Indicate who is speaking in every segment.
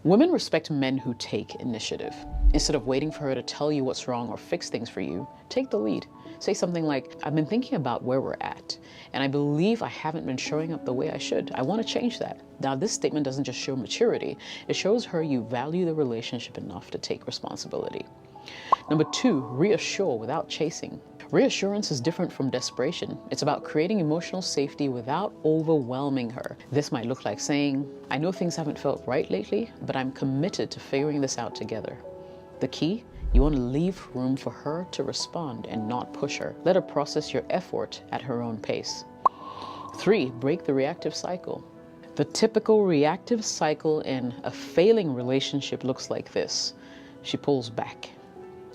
Speaker 1: Women respect men who take initiative. Instead of waiting for her to tell you what's wrong or fix things for you, take the lead. Say something like, I've been thinking about where we're at, and I believe I haven't been showing up the way I should. I want to change that. Now, this statement doesn't just show maturity, it shows her you value the relationship enough to take responsibility. Number 2, reassure without chasing. Reassurance is different from desperation. It's about creating emotional safety without overwhelming her. This might look like saying, I know things haven't felt right lately, but I'm committed to figuring this out together. The key? You want to leave room for her to respond and not push her. Let her process your effort at her own pace. 3, break the reactive cycle. The typical reactive cycle in a failing relationship looks like this. She pulls back.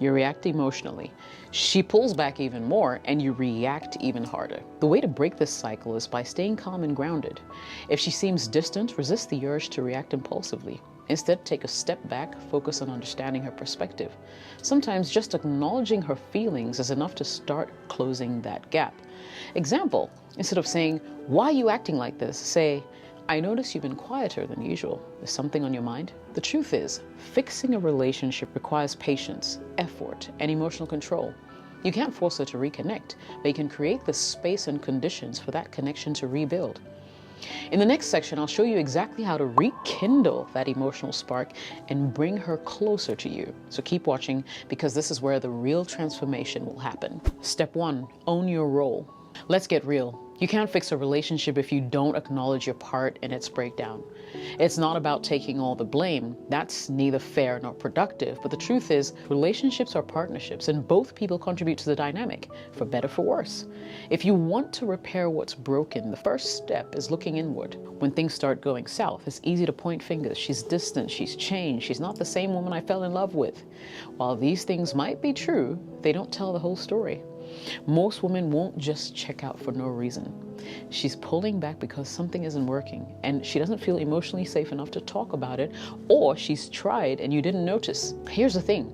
Speaker 1: You react emotionally. She pulls back even more and you react even harder. The way to break this cycle is by staying calm and grounded. If she seems distant, resist the urge to react impulsively. Instead, take a step back, focus on understanding her perspective. Sometimes just acknowledging her feelings is enough to start closing that gap. Example, instead of saying, why are you acting like this? Say, I notice you've been quieter than usual. Is something on your mind? The truth is, fixing a relationship requires patience, effort, and emotional control. You can't force her to reconnect, but you can create the space and conditions for that connection to rebuild. In the next section, I'll show you exactly how to rekindle that emotional spark and bring her closer to you. So keep watching, because this is where the real transformation will happen. Step 1, own your role. Let's get real. You can't fix a relationship if you don't acknowledge your part in its breakdown. It's not about taking all the blame. That's neither fair nor productive. But the truth is, relationships are partnerships, and both people contribute to the dynamic, for better, for worse. If you want to repair what's broken, the first step is looking inward. When things start going south, it's easy to point fingers. She's distant, she's changed, she's not the same woman I fell in love with. While these things might be true, they don't tell the whole story. Most women won't just check out for no reason. She's pulling back because something isn't working and she doesn't feel emotionally safe enough to talk about it, or she's tried and you didn't notice. Here's the thing,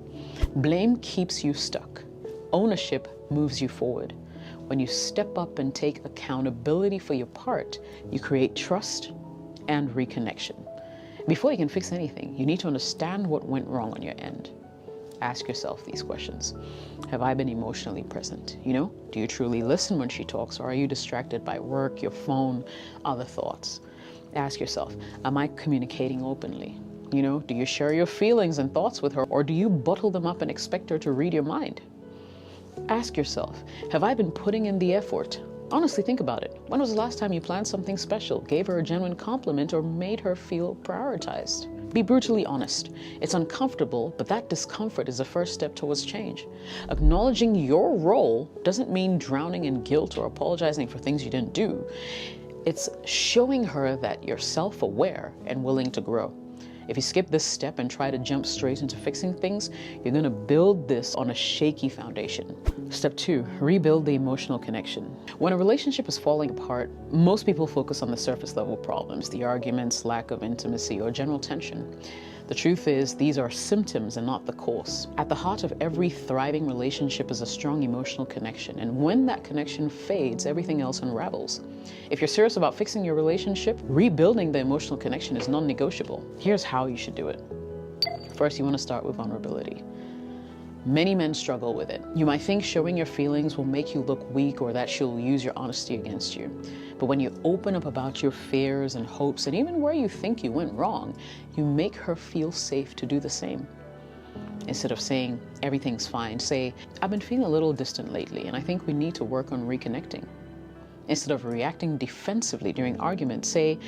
Speaker 1: blame keeps you stuck. Ownership moves you forward. When you step up and take accountability for your part, you create trust and reconnection. Before you can fix anything, you need to understand what went wrong on your end. Ask yourself these questions. Have I been emotionally present? Do you truly listen when she talks, or are you distracted by work, your phone, other thoughts? Ask yourself, am I communicating openly? Do you share your feelings and thoughts with her, or do you bottle them up and expect her to read your mind? Ask yourself, have I been putting in the effort? Honestly, think about it. When was the last time you planned something special, gave her a genuine compliment, or made her feel prioritized? Be brutally honest. It's uncomfortable, but that discomfort is the first step towards change. Acknowledging your role doesn't mean drowning in guilt or apologizing for things you didn't do. It's showing her that you're self-aware and willing to grow. If you skip this step and try to jump straight into fixing things, you're going to build this on a shaky foundation. Step 2, rebuild the emotional connection. When a relationship is falling apart, most people focus on the surface level problems, the arguments, lack of intimacy, or general tension. The truth is, these are symptoms and not the cause. At the heart of every thriving relationship is a strong emotional connection, and when that connection fades, everything else unravels. If you're serious about fixing your relationship, rebuilding the emotional connection is non-negotiable. Here's how you should do it. First, you want to start with vulnerability. Many men struggle with it. You might think showing your feelings will make you look weak, or that she'll use your honesty against you. But when you open up about your fears and hopes, and even where you think you went wrong, you make her feel safe to do the same. Instead of saying, everything's fine, say, I've been feeling a little distant lately, and I think we need to work on reconnecting. Instead of reacting defensively during arguments, say,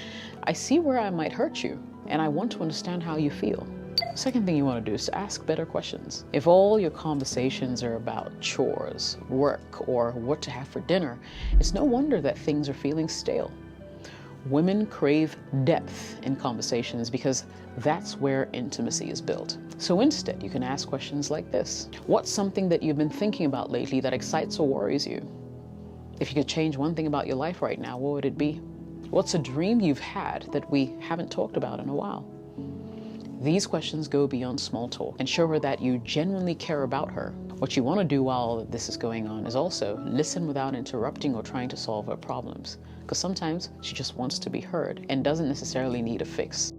Speaker 1: I see where I might hurt you, and I want to understand how you feel. Second thing you want to do is to ask better questions. If all your conversations are about chores, work, or what to have for dinner, it's no wonder that things are feeling stale. Women crave depth in conversations because that's where intimacy is built. So instead, you can ask questions like this. What's something that you've been thinking about lately that excites or worries you? If you could change one thing about your life right now, what would it be? What's a dream you've had that we haven't talked about in a while? These questions go beyond small talk and show her that you genuinely care about her. What you want to do while this is going on is also listen without interrupting or trying to solve her problems, because sometimes she just wants to be heard and doesn't necessarily need a fix.